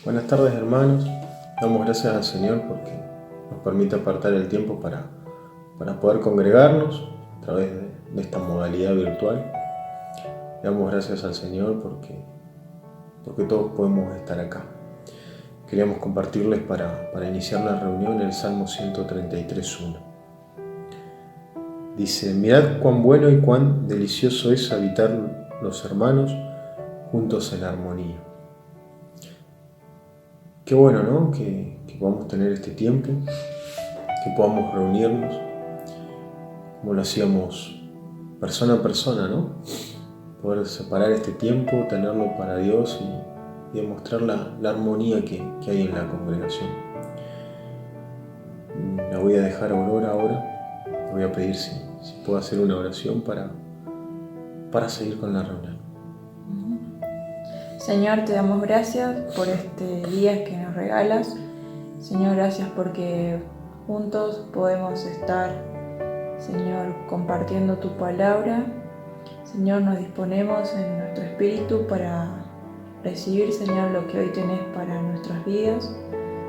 Buenas tardes, hermanos. Damos gracias al Señor porque nos permite apartar el tiempo para poder congregarnos a través de esta modalidad virtual. Damos gracias al Señor porque todos podemos estar acá. Queríamos compartirles para iniciar la reunión el Salmo 133:1. Dice: mirad cuán bueno y cuán delicioso es habitar los hermanos juntos en armonía. Qué bueno, ¿no? Que podamos tener este tiempo, que podamos reunirnos, como lo hacíamos persona a persona, ¿no? Poder separar este tiempo, tenerlo para Dios y demostrar la armonía que hay en la congregación. La voy a dejar a Aurora ahora. Le voy a pedir si puedo hacer una oración para seguir con la reunión. Señor, te damos gracias por este día que nos regalas. Señor, gracias porque juntos podemos estar, Señor, compartiendo tu palabra. Señor, nos disponemos en nuestro espíritu para recibir, Señor, lo que hoy tenés para nuestras vidas.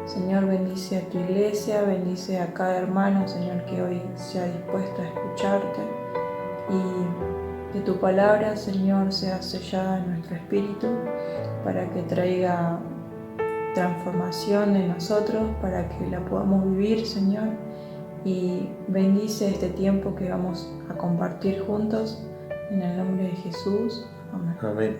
Señor, bendice a tu iglesia, bendice a cada hermano, Señor, que hoy se ha dispuesto a escucharte. Y que tu palabra, Señor, sea sellada en nuestro espíritu para que traiga transformación en nosotros, para que la podamos vivir, Señor. Y bendice este tiempo que vamos a compartir juntos. En el nombre de Jesús. Amén. Amén.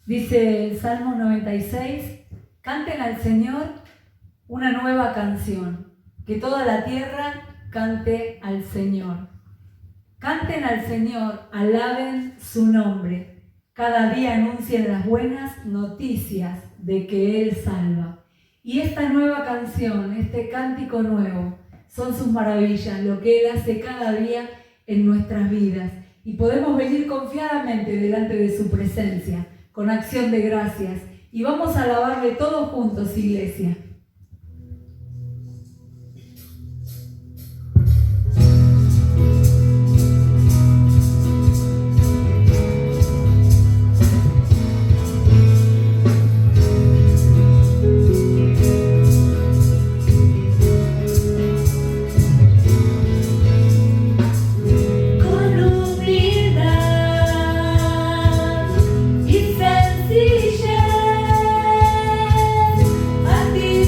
Dice el Salmo 96, canten al Señor una nueva canción, que toda la tierra cante al Señor. Canten al Señor, alaben su nombre, cada día anuncien las buenas noticias de que Él salva. Y esta nueva canción, este cántico nuevo, son sus maravillas, lo que Él hace cada día en nuestras vidas. Y podemos venir confiadamente delante de su presencia, con acción de gracias. Y vamos a alabarle todos juntos, iglesia. A ti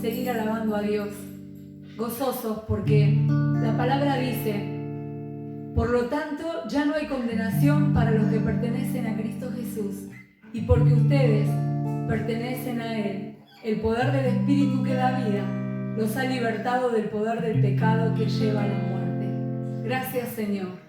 seguir alabando a Dios, gozosos porque la palabra dice: por lo tanto, ya no hay condenación para los que pertenecen a Cristo Jesús, y porque ustedes pertenecen a Él, el poder del Espíritu que da vida los ha libertado del poder del pecado que lleva a la muerte. Gracias, Señor.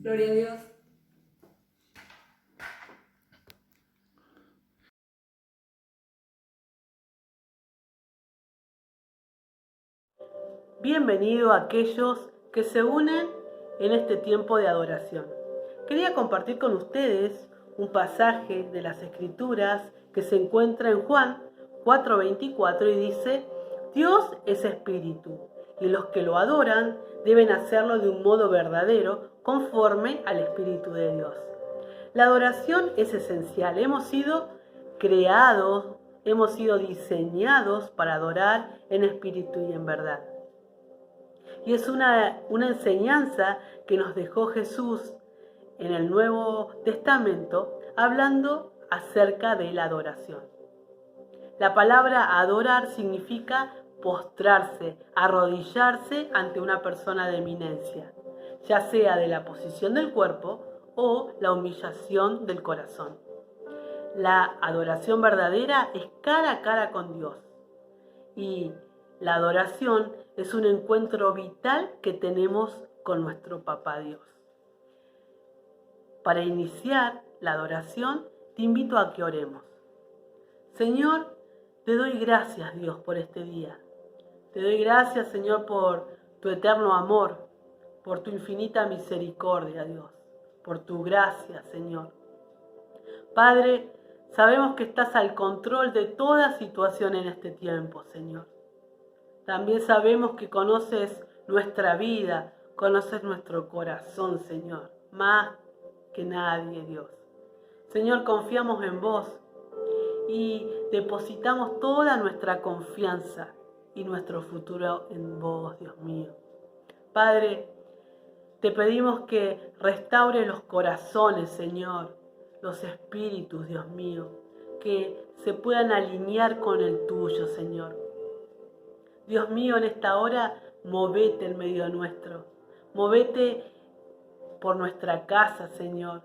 Gloria a Dios. Bienvenido a aquellos que se unen en este tiempo de adoración. Quería compartir con ustedes un pasaje de las Escrituras que se encuentra en Juan 4:24 y dice: Dios es espíritu y los que lo adoran deben hacerlo de un modo verdadero conforme al Espíritu de Dios. La adoración es esencial. Hemos sido creados, hemos sido diseñados para adorar en espíritu y en verdad. Y es una enseñanza que nos dejó Jesús en el Nuevo Testamento, hablando acerca de la adoración. La palabra adorar significa postrarse, arrodillarse ante una persona de eminencia, ya sea de la posición del cuerpo o la humillación del corazón. La adoración verdadera es cara a cara con Dios. Y la adoración es un encuentro vital que tenemos con nuestro Papá Dios. Para iniciar la adoración, te invito a que oremos. Señor, te doy gracias, Dios, por este día. Te doy gracias, Señor, por tu eterno amor, por tu infinita misericordia, Dios, por tu gracia, Señor. Padre, sabemos que estás al control de toda situación en este tiempo, Señor. También sabemos que conoces nuestra vida, conoces nuestro corazón, Señor, más que nadie, Dios. Señor, confiamos en vos y depositamos toda nuestra confianza y nuestro futuro en vos, Dios mío. Padre, te pedimos que restaure los corazones, Señor, los espíritus, Dios mío, que se puedan alinear con el tuyo, Señor. Dios mío, en esta hora, movete en medio nuestro. Movete por nuestra casa, Señor.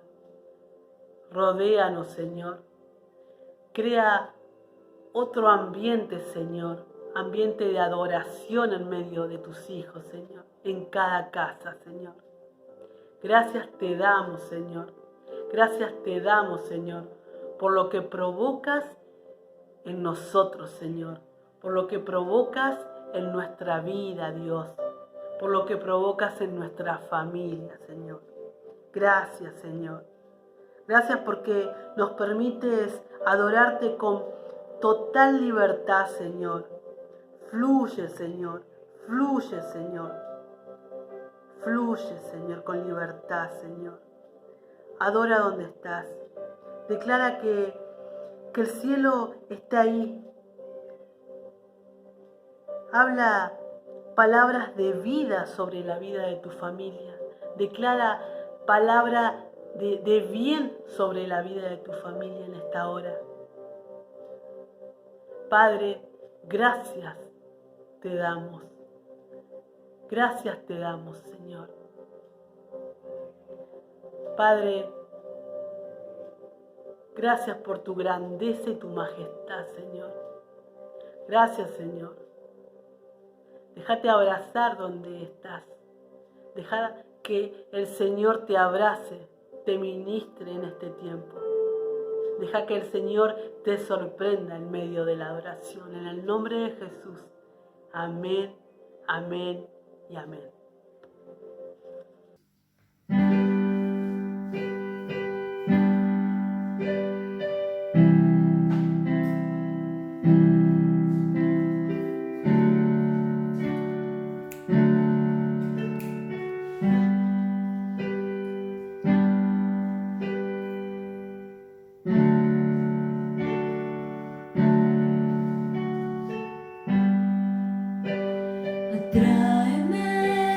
Rodéanos, Señor. Crea otro ambiente, Señor. Ambiente de adoración en medio de tus hijos, Señor. En cada casa, Señor. Gracias te damos, Señor. Gracias te damos, Señor, por lo que provocas en nosotros, Señor. Por lo que provocas en nuestra vida, Dios. Por lo que provocas en nuestra familia, Señor. Gracias, Señor. Gracias porque nos permites adorarte con total libertad, Señor. Fluye, Señor. Fluye, Señor. Fluye, Señor, con libertad, Señor. Adora donde estás. Declara que el cielo está ahí. Habla palabras de vida sobre la vida de tu familia. Declara palabra de bien sobre la vida de tu familia en esta hora. Padre, gracias te damos. Gracias te damos, Señor. Padre, gracias por tu grandeza y tu majestad, Señor. Gracias, Señor. Déjate abrazar donde estás. Deja que el Señor te abrace, te ministre en este tiempo. Deja que el Señor te sorprenda en medio de la adoración. En el nombre de Jesús. Amén, amén y amén. Tráeme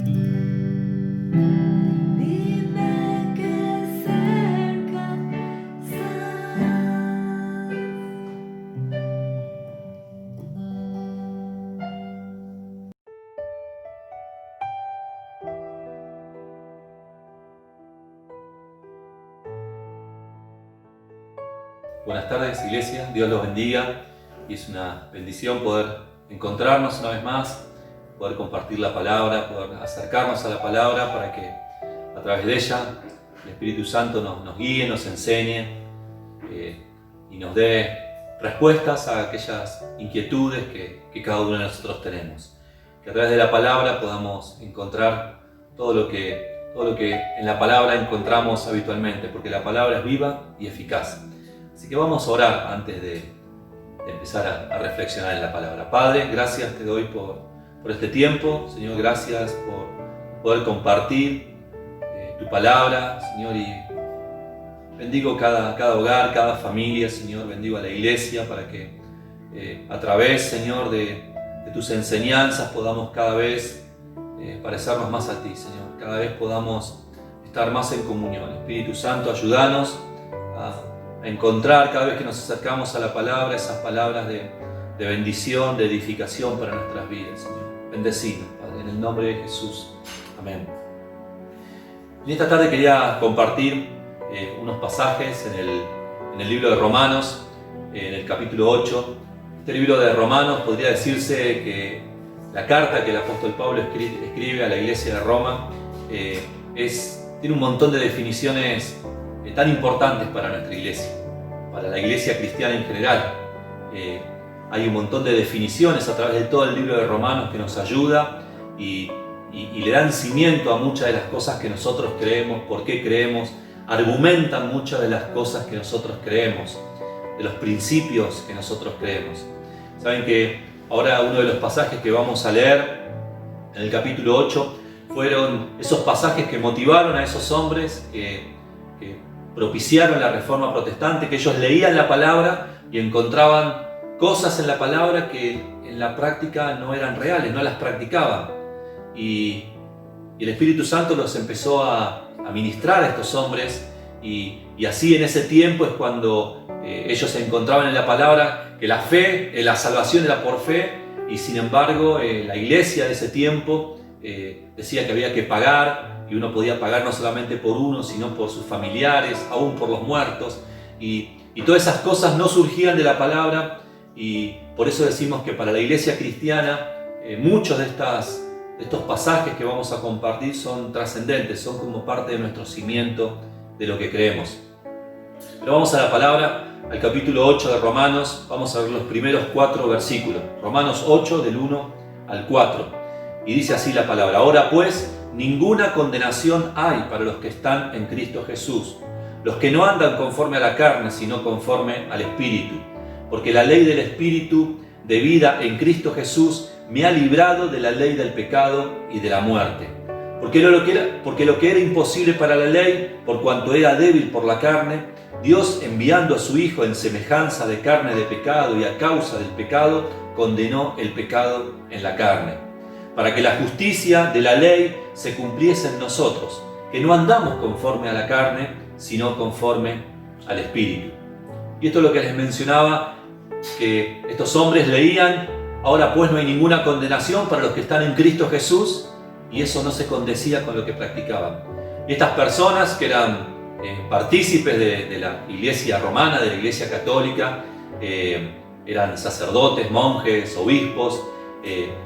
Dime que cerca estás. Buenas tardes, iglesia, Dios los bendiga y es una bendición poder encontrarnos una vez más, poder compartir la palabra, poder acercarnos a la palabra para que a través de ella el Espíritu Santo nos guíe, nos enseñe y nos dé respuestas a aquellas inquietudes que cada uno de nosotros tenemos. Que a través de la palabra podamos encontrar todo lo que en la palabra encontramos habitualmente, porque la palabra es viva y eficaz. Así que vamos a orar antes de empezar a reflexionar en la palabra. Padre, gracias te doy por este tiempo. Señor, gracias por poder compartir tu palabra, Señor, y bendigo cada hogar, cada familia, Señor. Bendigo a la iglesia para que a través, Señor, de tus enseñanzas podamos cada vez parecernos más a ti, Señor. Cada vez podamos estar más en comunión. Espíritu Santo, ayúdanos a encontrar cada vez que nos acercamos a la palabra, esas palabras de bendición, de edificación para nuestras vidas, Señor. Bendecinos, Padre, en el nombre de Jesús. Amén. En esta tarde quería compartir unos pasajes en el libro de Romanos, en el capítulo 8. Este libro de Romanos podría decirse que la carta que el apóstol Pablo escribe a la iglesia de Roma tiene un montón de definiciones tan importantes para nuestra iglesia, para la iglesia cristiana en general. Hay un montón de definiciones a través de todo el libro de Romanos que nos ayuda y le dan cimiento a muchas de las cosas que nosotros creemos, por qué creemos, argumentan muchas de las cosas que nosotros creemos, de los principios que nosotros creemos. Saben que ahora uno de los pasajes que vamos a leer en el capítulo 8 fueron esos pasajes que motivaron a esos hombres que propiciaron la Reforma Protestante, que ellos leían la palabra y encontraban cosas en la palabra que en la práctica no eran reales, no las practicaban. Y el Espíritu Santo los empezó a ministrar a estos hombres y así en ese tiempo es cuando ellos se encontraban en la palabra que la fe, la salvación era por fe, y sin embargo la iglesia de ese tiempo decía que había que pagar, y uno podía pagar no solamente por uno, sino por sus familiares, aún por los muertos, y todas esas cosas no surgían de la palabra, y por eso decimos que para la iglesia cristiana muchos de estos pasajes que vamos a compartir son trascendentes, son como parte de nuestro cimiento de lo que creemos. Pero vamos a la palabra, al capítulo 8 de Romanos, vamos a ver los primeros 4 versículos. Romanos 8, del 1 al 4. Y dice así la palabra: ahora pues, ninguna condenación hay para los que están en Cristo Jesús, los que no andan conforme a la carne, sino conforme al Espíritu. Porque la ley del Espíritu de vida en Cristo Jesús me ha librado de la ley del pecado y de la muerte. Porque lo que era imposible para la ley, por cuanto era débil por la carne, Dios, enviando a su Hijo en semejanza de carne de pecado y a causa del pecado, condenó el pecado en la carne, para que la justicia de la ley se cumpliese en nosotros, que no andamos conforme a la carne, sino conforme al Espíritu. Y esto es lo que les mencionaba, que estos hombres leían: ahora pues no hay ninguna condenación para los que están en Cristo Jesús, y eso no se condecía con lo que practicaban. Y estas personas que eran partícipes de la iglesia romana, de la iglesia católica, eran sacerdotes, monjes, obispos,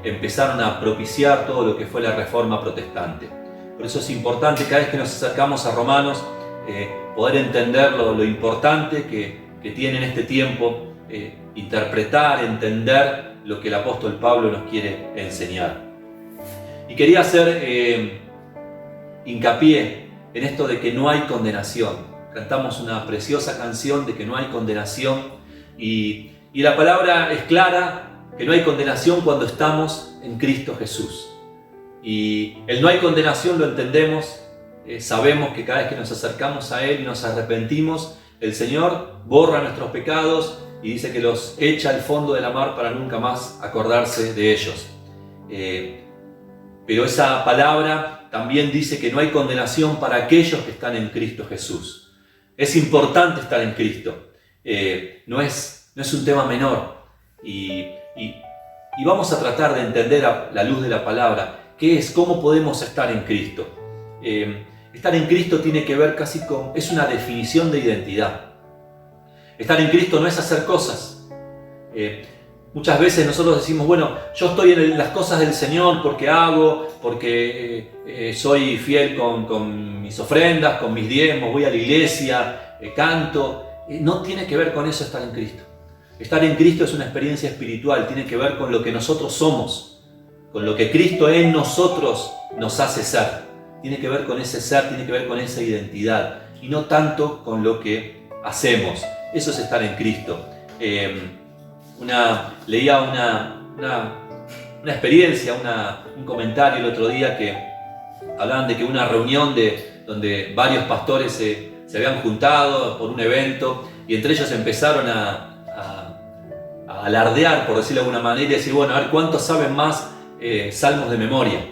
empezaron a propiciar todo lo que fue la Reforma Protestante. Por eso es importante cada vez que nos acercamos a Romanos poder entender lo importante que tiene en este tiempo interpretar, entender lo que el apóstol Pablo nos quiere enseñar. Y quería hacer hincapié en esto de que no hay condenación. Cantamos una preciosa canción de que no hay condenación, y la palabra es clara, que no hay condenación cuando estamos en Cristo Jesús. Y el no hay condenación lo entendemos, sabemos que cada vez que nos acercamos a Él y nos arrepentimos, el Señor borra nuestros pecados y dice que los echa al fondo de la mar para nunca más acordarse de ellos. pero esa palabra también dice que no hay condenación para aquellos que están en Cristo Jesús. Es importante estar en Cristo, no es un tema menor, y vamos a tratar de entender a la luz de la palabra qué es, cómo podemos estar en Cristo. Estar en Cristo tiene que ver es una definición de identidad. Estar en Cristo no es hacer cosas. Muchas veces nosotros decimos, bueno, yo estoy en las cosas del Señor porque soy fiel con mis ofrendas, con mis diezmos, voy a la iglesia, canto. No tiene que ver con eso estar en Cristo. Estar en Cristo es una experiencia espiritual, tiene que ver con lo que nosotros somos, con lo que Cristo en nosotros nos hace ser. Tiene que ver con ese ser, tiene que ver con esa identidad, y no tanto con lo que hacemos. Eso es estar en Cristo. Leía una experiencia, un comentario el otro día que hablaban de que una reunión donde varios pastores se habían juntado por un evento, y entre ellos empezaron a alardear, por decirlo de alguna manera, y decir, bueno, a ver cuántos saben más salmos de memoria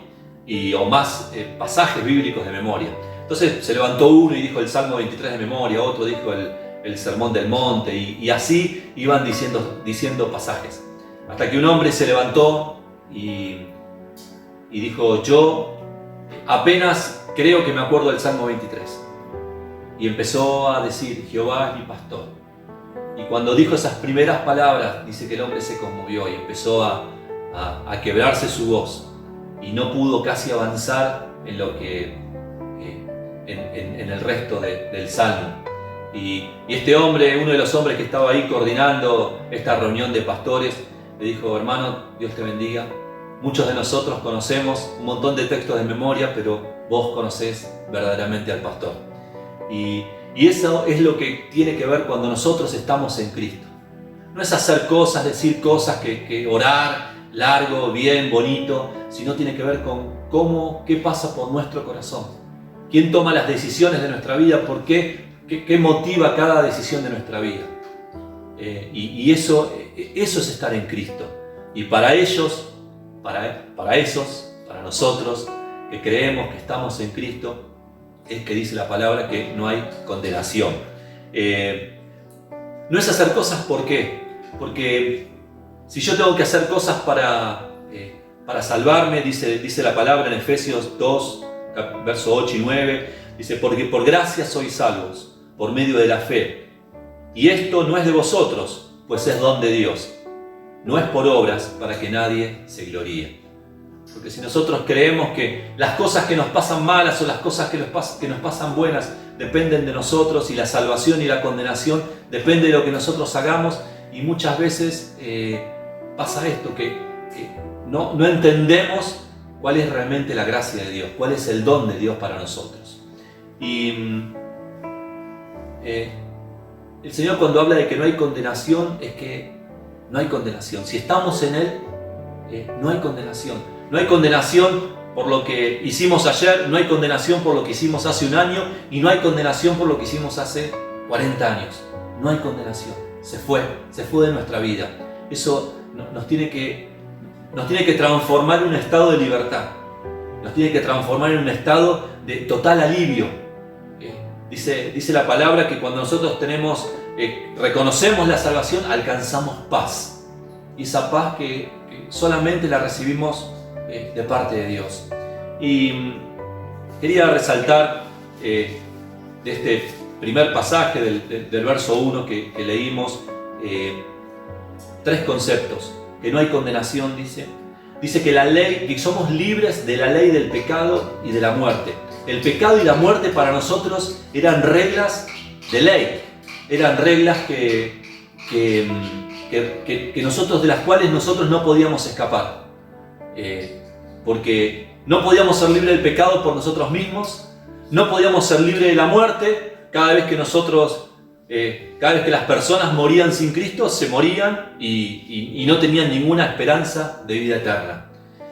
o más pasajes bíblicos de memoria. Entonces se levantó uno y dijo el Salmo 23 de memoria, otro dijo el Sermón del Monte, y así iban diciendo pasajes. Hasta que un hombre se levantó y dijo, yo apenas creo que me acuerdo del Salmo 23. Y empezó a decir, Jehová es mi pastor. Y cuando dijo esas primeras palabras, dice que el hombre se conmovió y empezó a quebrarse su voz. Y no pudo casi avanzar en el resto del Salmo. Y este hombre, uno de los hombres que estaba ahí coordinando esta reunión de pastores, le dijo, hermano, Dios te bendiga. Muchos de nosotros conocemos un montón de textos de memoria, pero vos conocés verdaderamente al pastor. Y eso es lo que tiene que ver cuando nosotros estamos en Cristo. No es hacer cosas, decir cosas, que orar largo, bien, bonito, sino tiene que ver con qué pasa por nuestro corazón. ¿Quién toma las decisiones de nuestra vida? ¿Por qué? ¿Qué motiva cada decisión de nuestra vida? Y eso es estar en Cristo. Y para ellos, para nosotros que creemos que estamos en Cristo, es que dice la palabra que no hay condenación. No es hacer cosas, ¿por qué? Porque si yo tengo que hacer cosas para salvarme, dice la palabra en Efesios 2, verso 8 y 9, dice, porque por gracia sois salvos, por medio de la fe. Y esto no es de vosotros, pues es don de Dios. No es por obras para que nadie se gloríe. Porque si nosotros creemos que las cosas que nos pasan malas o las cosas que nos pasan buenas dependen de nosotros, y la salvación y la condenación depende de lo que nosotros hagamos, y muchas veces pasa esto, que no entendemos cuál es realmente la gracia de Dios, cuál es el don de Dios para nosotros. Y el Señor, cuando habla de que no hay condenación, es que no hay condenación. Si estamos en Él, no hay condenación. No hay condenación por lo que hicimos ayer, no hay condenación por lo que hicimos hace un año, y no hay condenación por lo que hicimos hace 40 años. No hay condenación. Se fue de nuestra vida. Eso nos tiene que transformar en un estado de libertad. Nos tiene que transformar en un estado de total alivio. Dice la palabra que cuando nosotros reconocemos la salvación, alcanzamos paz. Y esa paz que solamente la recibimos de parte de Dios. Y quería resaltar de este primer pasaje del verso 1 que leímos, 3 conceptos. Que no hay condenación, dice que la ley, que somos libres de la ley del pecado y de la muerte. El pecado y la muerte para nosotros eran reglas de ley, eran reglas de las cuales nosotros no podíamos escapar, porque no podíamos ser libres del pecado por nosotros mismos, no podíamos ser libres de la muerte. Cada vez que las personas morían sin Cristo, se morían y no tenían ninguna esperanza de vida eterna.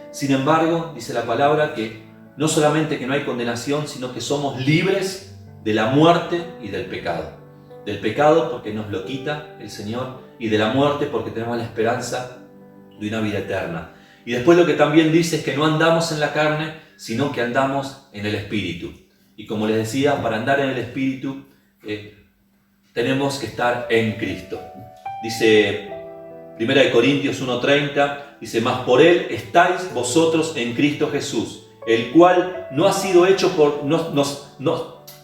Sin embargo, dice la palabra que no solamente que no hay condenación, sino que somos libres de la muerte y del pecado. Del pecado porque nos lo quita el Señor, y de la muerte porque tenemos la esperanza de una vida eterna. Y después lo que también dice es que no andamos en la carne, sino que andamos en el Espíritu. Y como les decía, para andar en el Espíritu tenemos que estar en Cristo. Dice 1 Corintios 1:30, dice, mas por Él estáis vosotros en Cristo Jesús, el cual no ha sido hecho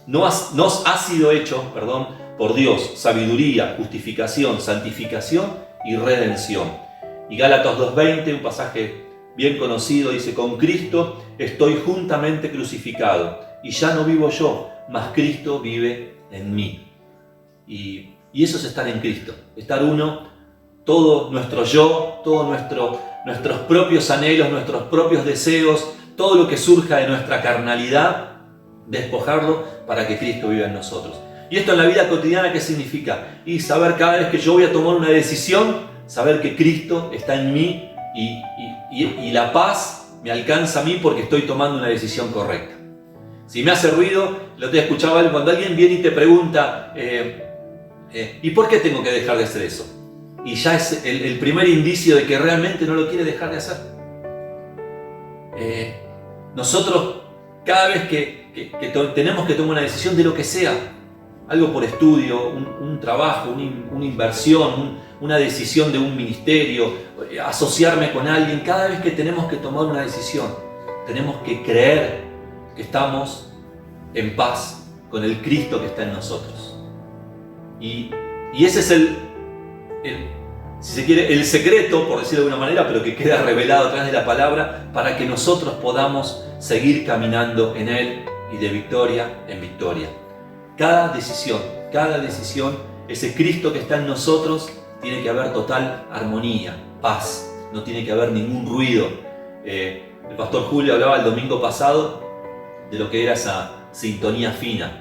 nos ha sido hecho, por Dios, sabiduría, justificación, santificación y redención. Y Gálatas 2:20, un pasaje bien conocido, dice, con Cristo estoy juntamente crucificado, y ya no vivo yo, mas Cristo vive en mí. Y eso es estar en Cristo, estar uno, todo nuestro yo, todos nuestros propios anhelos, nuestros propios deseos, todo lo que surja de nuestra carnalidad, despojarlo para que Cristo viva en nosotros. Y esto en la vida cotidiana, ¿qué significa? Y saber cada vez que yo voy a tomar una decisión, saber que Cristo está en mí y la paz me alcanza a mí porque estoy tomando una decisión correcta. Si me hace ruido, lo te escuchaba él, cuando alguien viene y te pregunta, ¿y por qué tengo que dejar de hacer eso? Y ya es el primer indicio de que realmente no lo quiere dejar de hacer. Nosotros, cada vez que tenemos que tomar una decisión de lo que sea, algo por estudio, un trabajo, una inversión, una decisión de un ministerio, asociarme con alguien, cada vez que tenemos que tomar una decisión, tenemos que creer que estamos en paz con el Cristo que está en nosotros. Y ese es si se quiere, el secreto, por decirlo de alguna manera, pero que queda revelado a través de la palabra, para que nosotros podamos seguir caminando en Él y de victoria en victoria. Cada decisión, ese Cristo que está en nosotros, tiene que haber total armonía, paz, no tiene que haber ningún ruido. El pastor Julio hablaba el domingo pasado de lo que era esa sintonía fina.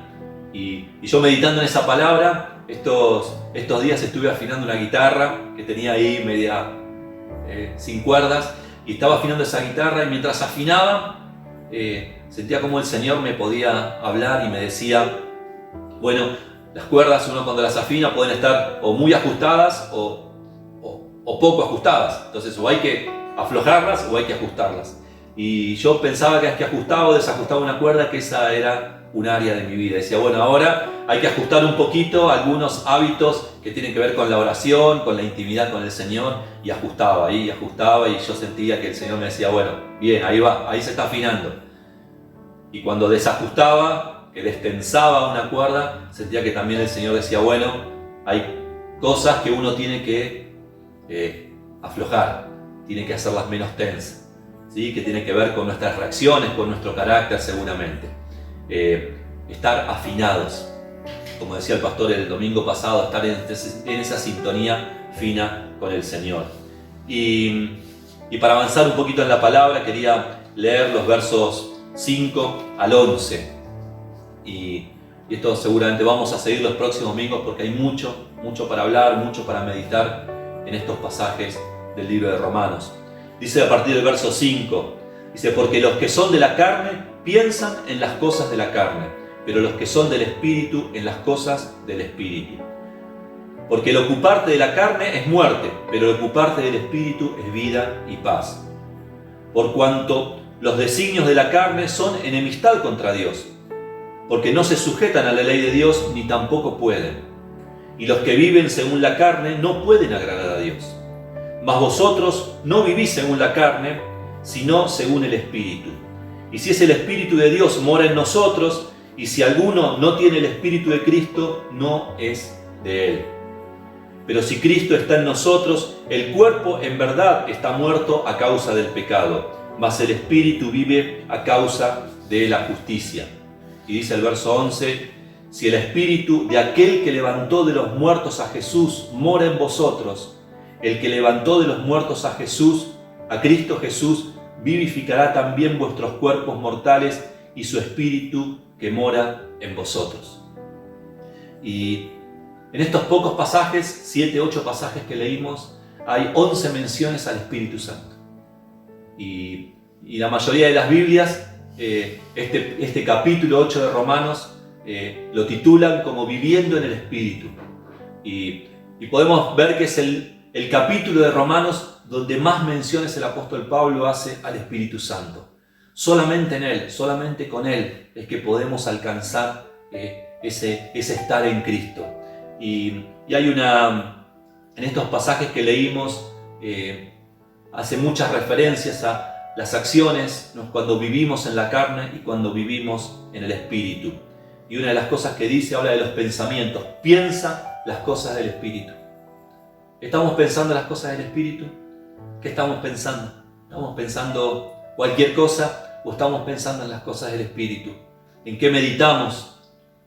Y yo meditando en esa palabra, estos días estuve afinando una guitarra que tenía ahí media sin cuerdas, y estaba afinando esa guitarra, y mientras afinaba sentía como el Señor me podía hablar y me decía, bueno, las cuerdas uno cuando las afina pueden estar o muy ajustadas o poco ajustadas, entonces o hay que aflojarlas o hay que ajustarlas. Y yo pensaba que es que ajustaba o desajustaba una cuerda, que esa era un área de mi vida. Decía, bueno, ahora hay que ajustar un poquito algunos hábitos que tienen que ver con la oración, con la intimidad con el Señor, y ajustaba, y yo sentía que el Señor me decía, bueno, bien, ahí va, ahí se está afinando. Y cuando desajustaba, que destensaba una cuerda, sentía que también el Señor decía, bueno, hay cosas que uno tiene que aflojar, tiene que hacerlas menos tensas, ¿sí? Que tiene que ver con nuestras reacciones, con nuestro carácter seguramente. Estar afinados, como decía el pastor el domingo pasado, estar en esa sintonía fina con el Señor. Y para avanzar un poquito en la palabra, quería leer los versos 5 al 11. Y esto seguramente vamos a seguir los próximos domingos, porque hay mucho para hablar, mucho para meditar en estos pasajes del libro de Romanos. Dice a partir del verso 5, dice, porque los que son de la carne piensan en las cosas de la carne, pero los que son del Espíritu en las cosas del Espíritu. Porque el ocuparte de la carne es muerte, pero el ocuparte del Espíritu es vida y paz. Por cuanto los designios de la carne son enemistad contra Dios, porque no se sujetan a la ley de Dios ni tampoco pueden. Y los que viven según la carne no pueden agradar a Dios. Mas vosotros no vivís según la carne, sino según el Espíritu. Y si es el Espíritu de Dios mora en nosotros, y si alguno no tiene el Espíritu de Cristo, no es de Él. Pero si Cristo está en nosotros, el cuerpo en verdad está muerto a causa del pecado, mas el Espíritu vive a causa de la justicia. Y dice el verso 11, si el Espíritu de aquel que levantó de los muertos a Jesús mora en vosotros, el que levantó de los muertos a Jesús, a Cristo Jesús, vivificará también vuestros cuerpos mortales y su Espíritu que mora en vosotros. Y en estos pocos pasajes, 7, 8 pasajes que leímos, hay 11 menciones al Espíritu Santo. Y la mayoría de las Biblias, este capítulo 8 de Romanos, lo titulan como viviendo en el Espíritu. Y podemos ver que es el el capítulo de Romanos donde más menciones el apóstol Pablo hace al Espíritu Santo. Solamente en Él, solamente con Él es que podemos alcanzar ese estar en Cristo. Y hay en estos pasajes que leímos, hace muchas referencias a las acciones, ¿no?, cuando vivimos en la carne y cuando vivimos en el Espíritu. Y una de las cosas que dice, habla de los pensamientos. Piensa las cosas del Espíritu. ¿Estamos pensando las cosas del Espíritu? ¿Qué estamos pensando? ¿Estamos pensando cualquier cosa o estamos pensando en las cosas del Espíritu? ¿En qué meditamos?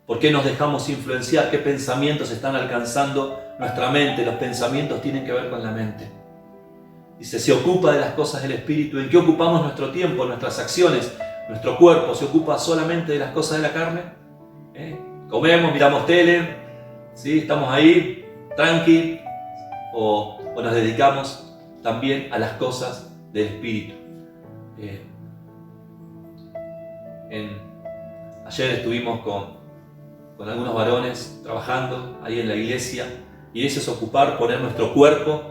¿Por qué nos dejamos influenciar? ¿Qué pensamientos están alcanzando nuestra mente? Los pensamientos tienen que ver con la mente. Dice, se ocupa de las cosas del Espíritu. ¿En qué ocupamos nuestro tiempo, nuestras acciones? ¿Nuestro cuerpo se ocupa solamente de las cosas de la carne? Comemos, miramos tele, ¿sí? Estamos ahí, tranqui, o nos dedicamos también a las cosas del Espíritu. Ayer estuvimos con algunos varones trabajando ahí en la iglesia, y eso es ocupar, poner nuestro cuerpo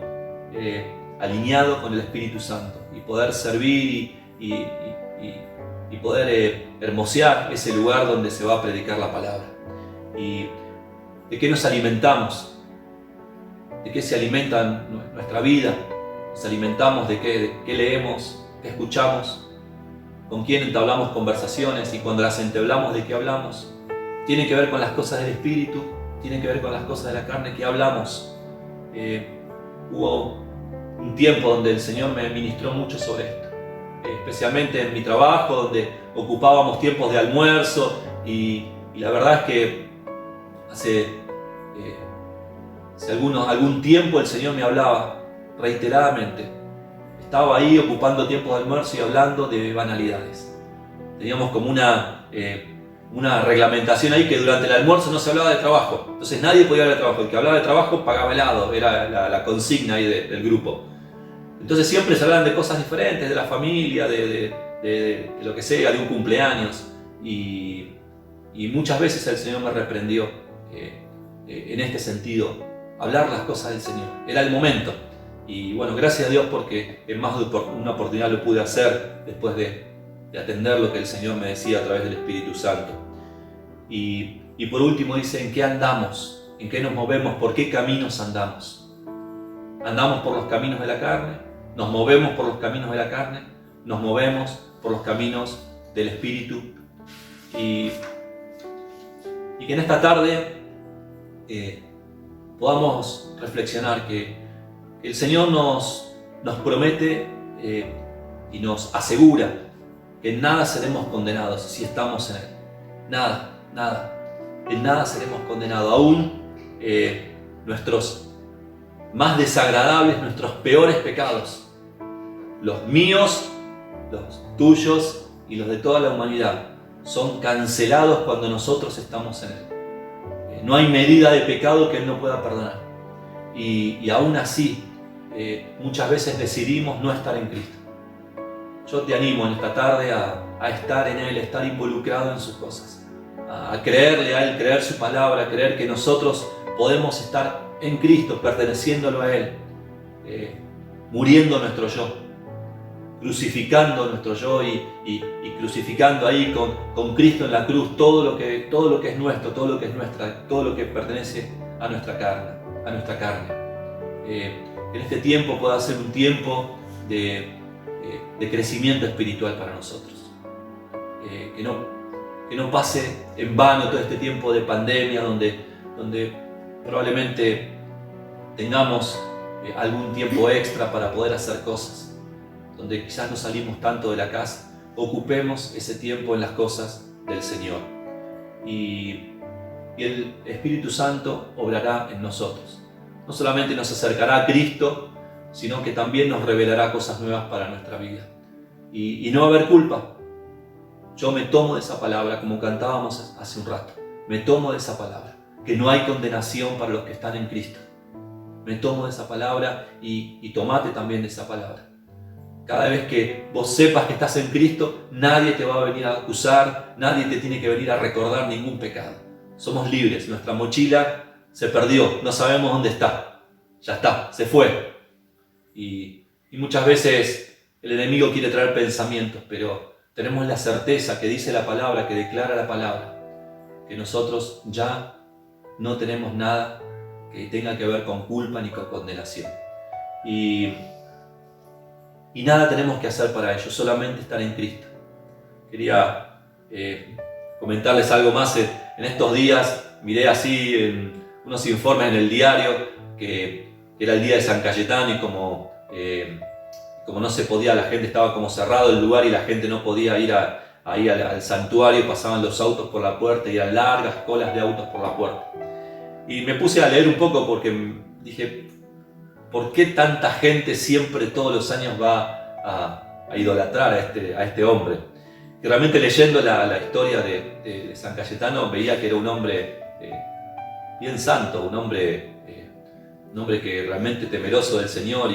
alineado con el Espíritu Santo y poder servir y poder hermosear ese lugar donde se va a predicar la palabra. ¿Y de qué nos alimentamos? ¿De qué se alimenta nuestra vida? ¿Nos alimentamos de qué leemos? ¿Qué escuchamos? ¿Con quién entablamos conversaciones? Y cuando las entablamos, ¿de qué hablamos? ¿Tiene que ver con las cosas del Espíritu? ¿Tiene que ver con las cosas de la carne? ¿Qué hablamos? Hubo un tiempo donde el Señor me ministró mucho sobre esto, especialmente en mi trabajo, donde ocupábamos tiempos de almuerzo, y la verdad es que hace algún tiempo el Señor me hablaba reiteradamente. Estaba ahí ocupando tiempos de almuerzo y hablando de banalidades. Teníamos como una reglamentación ahí que durante el almuerzo no se hablaba de trabajo. Entonces nadie podía hablar de trabajo. El que hablaba de trabajo pagaba helado, era la consigna ahí del grupo. Entonces siempre se hablaban de cosas diferentes, de la familia, de lo que sea, de un cumpleaños. Y muchas veces el Señor me reprendió en este sentido, hablar las cosas del Señor. Era el momento. Y bueno, gracias a Dios porque en más de una oportunidad lo pude hacer después de atender lo que el Señor me decía a través del Espíritu Santo. Y por último dice, ¿en qué andamos? ¿En qué nos movemos? ¿Por qué caminos andamos? ¿Andamos por los caminos de la carne? ¿Nos movemos por los caminos de la carne? ¿Nos movemos por los caminos del Espíritu? Y que en esta tarde podamos reflexionar que el Señor nos promete y nos asegura que en nada seremos condenados si estamos en Él. Nada. En nada seremos condenados. Aún nuestros más desagradables, nuestros peores pecados, los míos, los tuyos y los de toda la humanidad, son cancelados cuando nosotros estamos en Él. No hay medida de pecado que Él no pueda perdonar. Y aún así, muchas veces decidimos no estar en Cristo. Yo te animo en esta tarde a estar en Él, a estar involucrado en sus cosas, a creerle a Él, creer su palabra, creer que nosotros podemos estar en Cristo, perteneciéndolo a Él, muriendo nuestro yo, crucificando nuestro yo y crucificando ahí con Cristo en la cruz todo lo que es nuestro, todo lo que es nuestra, todo lo que pertenece a nuestra carne. En este tiempo pueda ser un tiempo de crecimiento espiritual para nosotros. Que no pase en vano todo este tiempo de pandemia donde probablemente tengamos algún tiempo extra para poder hacer cosas, donde quizás no salimos tanto de la casa. Ocupemos ese tiempo en las cosas del Señor. Y el Espíritu Santo obrará en nosotros. No solamente nos acercará a Cristo, sino que también nos revelará cosas nuevas para nuestra vida. Y no va a haber culpa. Yo me tomo de esa palabra, como cantábamos hace un rato. Me tomo de esa palabra, que no hay condenación para los que están en Cristo. Me tomo de esa palabra y tomate también de esa palabra. Cada vez que vos sepas que estás en Cristo, nadie te va a venir a acusar, nadie te tiene que venir a recordar ningún pecado. Somos libres, nuestra mochila se perdió, no sabemos dónde está. ya está, se fue. Y muchas veces el enemigo quiere traer pensamientos, pero tenemos la certeza que dice la palabra, que declara la palabra, que nosotros ya no tenemos nada que tenga que ver con culpa ni con condenación. Y nada tenemos que hacer para ello, solamente estar en Cristo. Quería comentarles algo más. En estos días miré así en unos informes en el diario que era el día de San Cayetano y como no se podía, la gente estaba como cerrado el lugar y la gente no podía ir ahí al santuario, pasaban los autos por la puerta y eran largas colas de autos por la puerta. Y me puse a leer un poco porque dije, ¿por qué tanta gente siempre todos los años va a idolatrar a este hombre? Y realmente leyendo la historia de San Cayetano veía que era un hombre bien santo, un hombre que realmente temeroso del Señor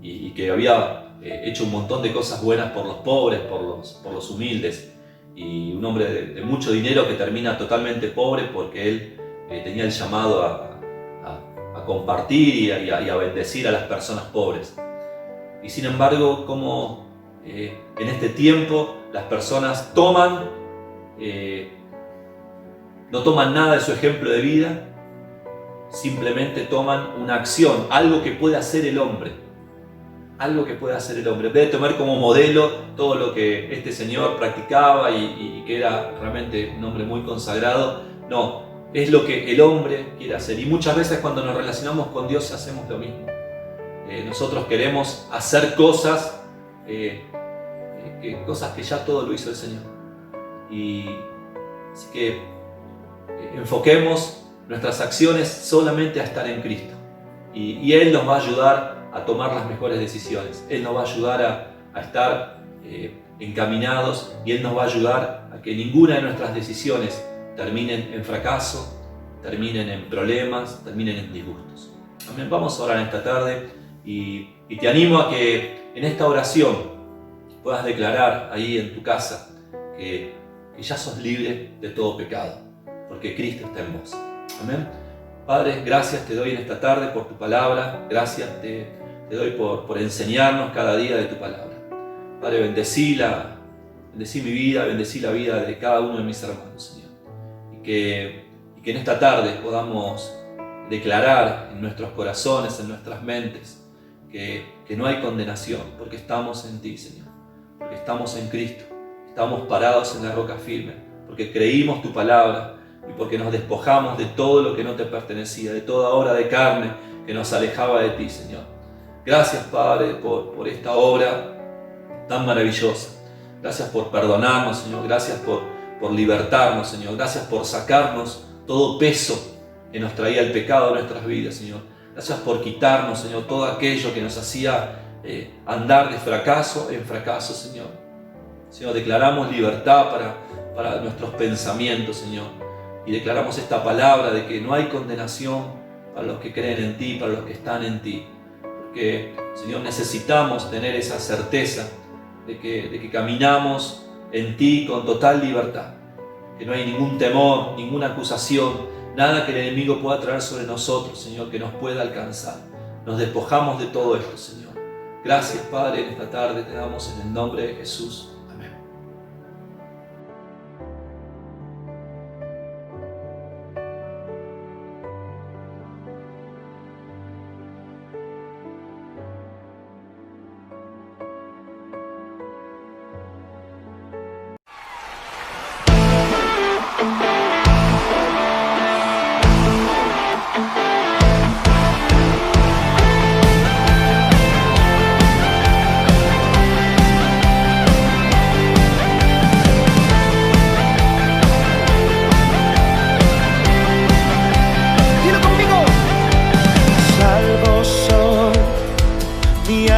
y que había hecho un montón de cosas buenas por los pobres, por los humildes, y un hombre de mucho dinero que termina totalmente pobre porque él tenía el llamado a compartir y a bendecir a las personas pobres. Y sin embargo, como en este tiempo las personas no toman nada de su ejemplo de vida, simplemente toman una acción, algo que puede hacer el hombre. Algo que puede hacer el hombre. En vez de tomar como modelo todo lo que este señor practicaba y que era realmente un hombre muy consagrado, no, es lo que el hombre quiere hacer. Y muchas veces cuando nos relacionamos con Dios hacemos lo mismo. Nosotros queremos hacer cosas que ya todo lo hizo el Señor. Y así que enfoquemos nuestras acciones solamente a estar en Cristo. Y Él nos va a ayudar a tomar las mejores decisiones. Él nos va a ayudar a estar encaminados y Él nos va a ayudar a que ninguna de nuestras decisiones terminen en fracaso, terminen en problemas, terminen en disgustos. Amén. Vamos a orar en esta tarde y te animo a que en esta oración puedas declarar ahí en tu casa que ya sos libre de todo pecado, porque Cristo está en vos. Amén. Padre, gracias te doy en esta tarde por tu palabra, gracias te doy por enseñarnos cada día de tu palabra. Padre, bendecí mi vida, bendecí la vida de cada uno de mis hermanos, Señor. Y que en esta tarde podamos declarar en nuestros corazones, en nuestras mentes, que no hay condenación, porque estamos en ti, Señor, porque estamos en Cristo, estamos parados en la roca firme, porque creímos tu palabra y porque nos despojamos de todo lo que no te pertenecía, de toda obra de carne que nos alejaba de ti, Señor. Gracias, Padre, por esta obra tan maravillosa. Gracias por perdonarnos, Señor. Gracias por libertarnos, Señor. Gracias por sacarnos todo peso que nos traía el pecado a nuestras vidas, Señor. Gracias por quitarnos, Señor, todo aquello que nos hacía andar de fracaso en fracaso, Señor. Señor, declaramos libertad para nuestros pensamientos, Señor. Y declaramos esta palabra de que no hay condenación para los que creen en ti, para los que están en ti. Porque, Señor, necesitamos tener esa certeza de que caminamos en ti con total libertad. Que no hay ningún temor, ninguna acusación, nada que el enemigo pueda traer sobre nosotros, Señor, que nos pueda alcanzar. Nos despojamos de todo esto, Señor. Gracias, Padre, en esta tarde te damos en el nombre de Jesús. Amén.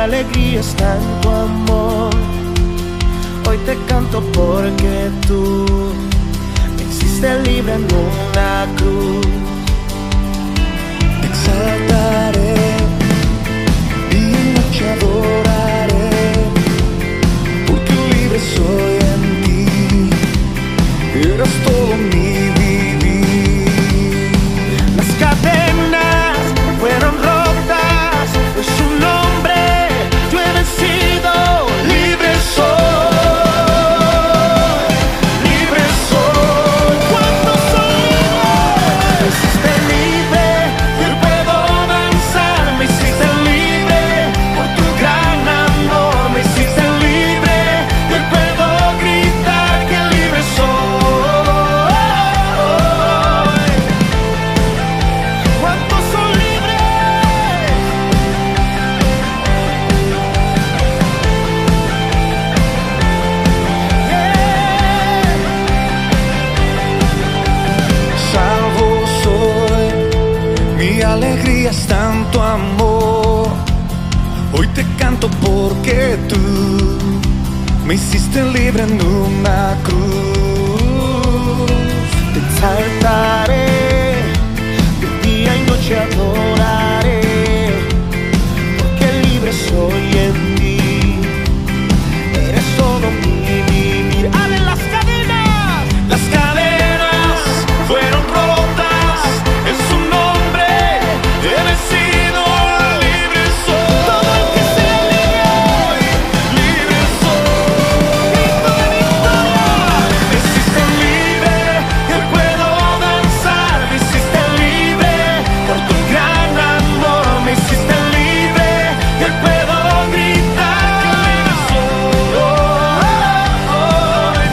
Alegría está en tu amor. Hoy te canto porque tú me hiciste libre en una cruz. Te exaltaré y en noche adoraré, porque libre soy en ti. Eres todo mi vivir. Las cadenas fueron rotas me hiciste libre en una cruz. Te exaltaré, de día y noche adoraré, porque libre soy en ti. Eres todo mi vivir. ¡Abre las cadenas! Las cadenas fueron rotas, en su nombre he vencido. Libre soy. Todo el que sea libre hoy, libre soy. Grito de victoria. Me hiciste libre, yo puedo danzar. Me hiciste libre por tu gran amor. Me hiciste libre, yo puedo gritar que libre soy.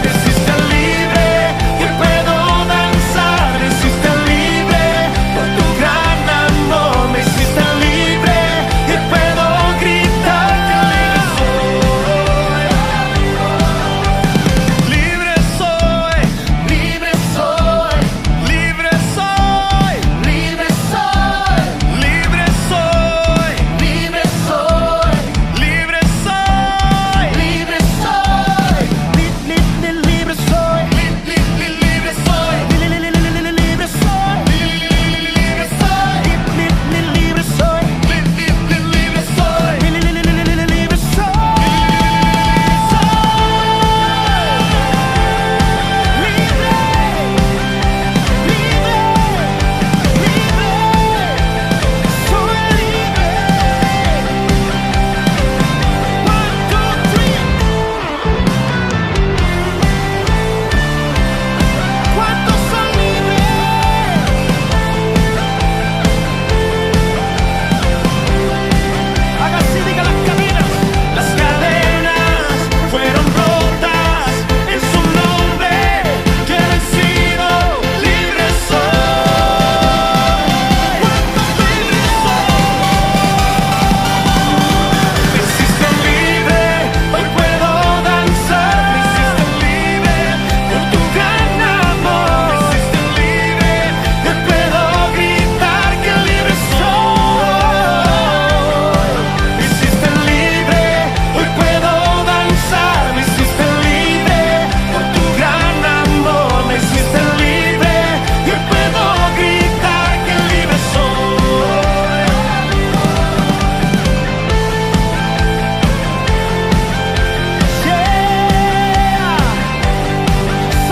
Me hiciste libre, yo puedo danzar. Me hiciste libre por tu gran amor. Me hiciste libre, yo puedo gritar que libre soy. Libre soy, libre soy, libre soy, libre soy, libre soy, libre soy, libre soy, libre soy, libre soy, libre soy, libre soy, libre soy, libre soy, libre ¿cuántos son libres? Haga así, diga las cadenas. Las cadenas fueron rotas, en su nombre yo he vencido. Libre soy. ¿Cuántos libres son? Me hiciste libre, hoy puedo danzar. Me hiciste libre por tu gran amor. Me hiciste libre, hoy puedo gritar que libre soy. Me hiciste libre, hoy puedo danzar. Me hiciste libre por tu gran amor. Me hiciste libre, hoy puedo gritar que libre soy.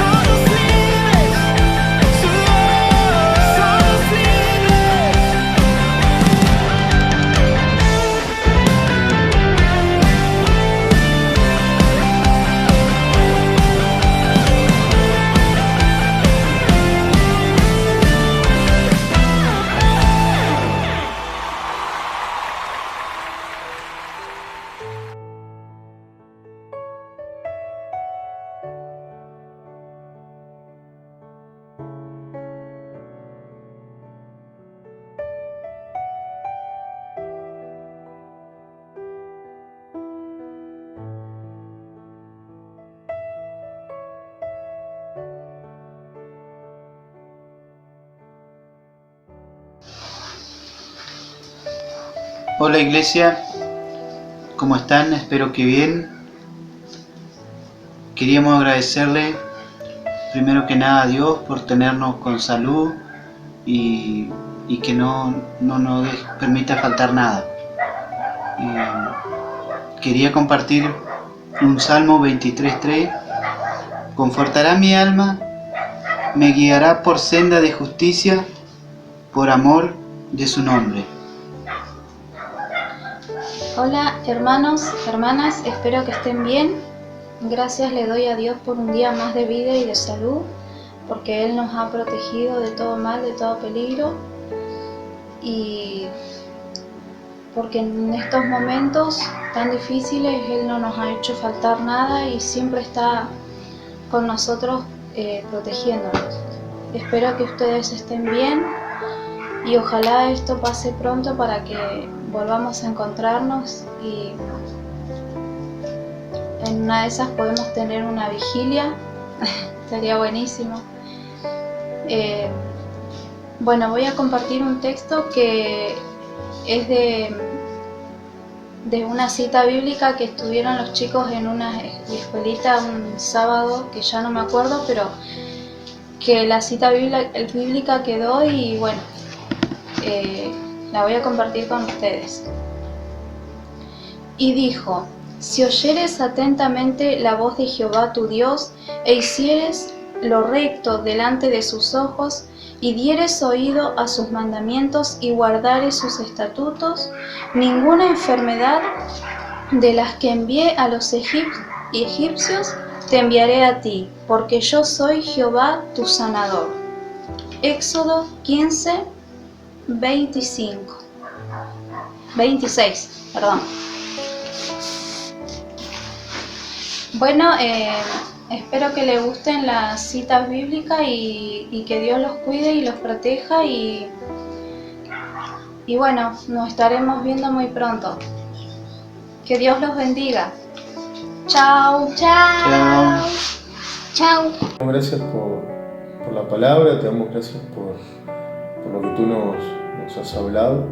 Somos libres, somos libres. Hola iglesia, ¿cómo están? Espero que bien. Queríamos agradecerle primero que nada a Dios por tenernos con salud y que no nos permita faltar nada. Quería compartir un Salmo 23:3. Confortará mi alma, me guiará por senda de justicia, por amor de su nombre. Hola hermanos, hermanas, espero que estén bien. Gracias le doy a Dios por un día más de vida y de salud, porque Él nos ha protegido de todo mal, de todo peligro, y porque en estos momentos tan difíciles Él no nos ha hecho faltar nada y siempre está con nosotros protegiéndonos. Espero que ustedes estén bien y ojalá esto pase pronto para que volvamos a encontrarnos y en una de esas podemos tener una vigilia. Estaría buenísimo. Bueno, voy a compartir un texto que es de una cita bíblica que estuvieron los chicos en una escuelita un sábado, que ya no me acuerdo, pero que la cita bíblica quedó y bueno, la voy a compartir con ustedes. Y dijo: si oyeres atentamente la voz de Jehová tu Dios, e hicieres lo recto delante de sus ojos, y dieres oído a sus mandamientos y guardares sus estatutos, ninguna enfermedad de las que envié a los egipcios te enviaré a ti, porque yo soy Jehová tu sanador. Éxodo 15, 26. Bueno, espero que les gusten las citas bíblicas y que Dios los cuide y los proteja y bueno, nos estaremos viendo muy pronto. Que Dios los bendiga. Chao. Chao. Chao. Gracias por la palabra, te damos gracias por lo que tú nos has hablado.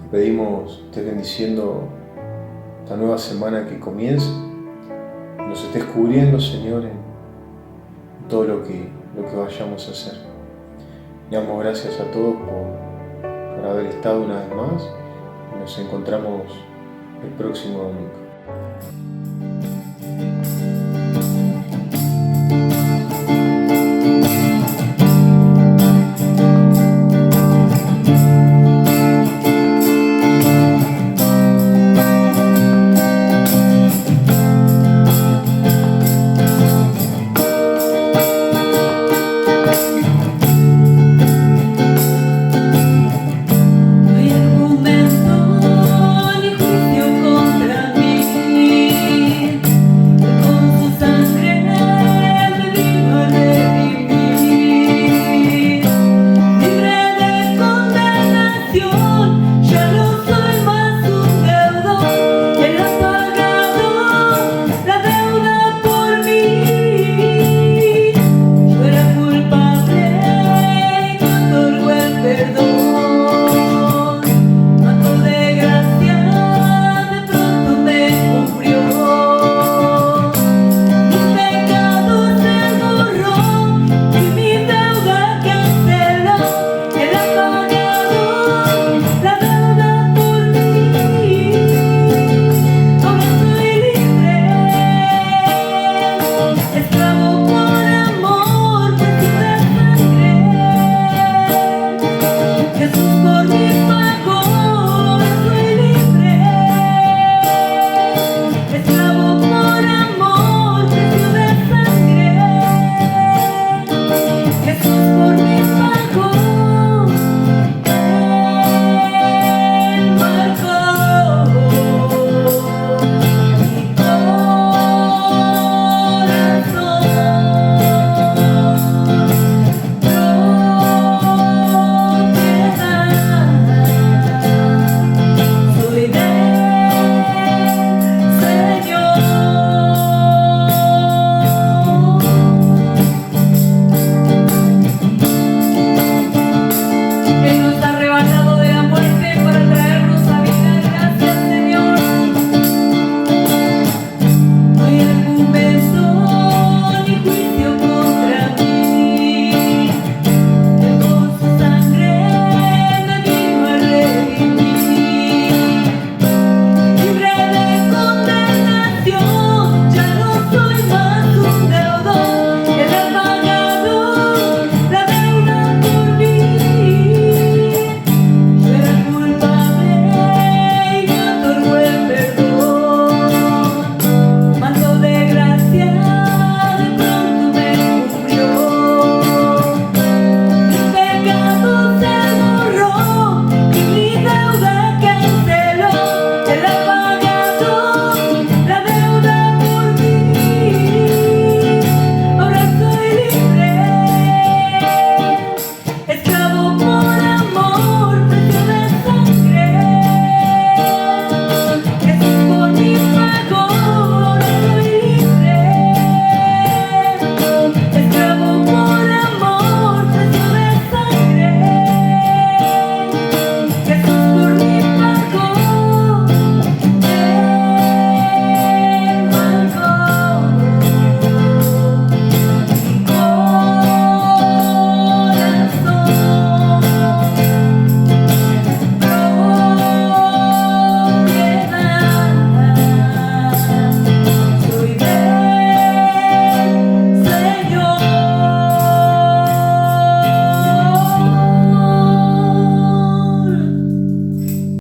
Te pedimos, estés bendiciendo esta nueva semana que comienza. Nos estés cubriendo, Señor, en todo lo que vayamos a hacer. Le damos gracias a todos por haber estado una vez más. Nos encontramos el próximo domingo.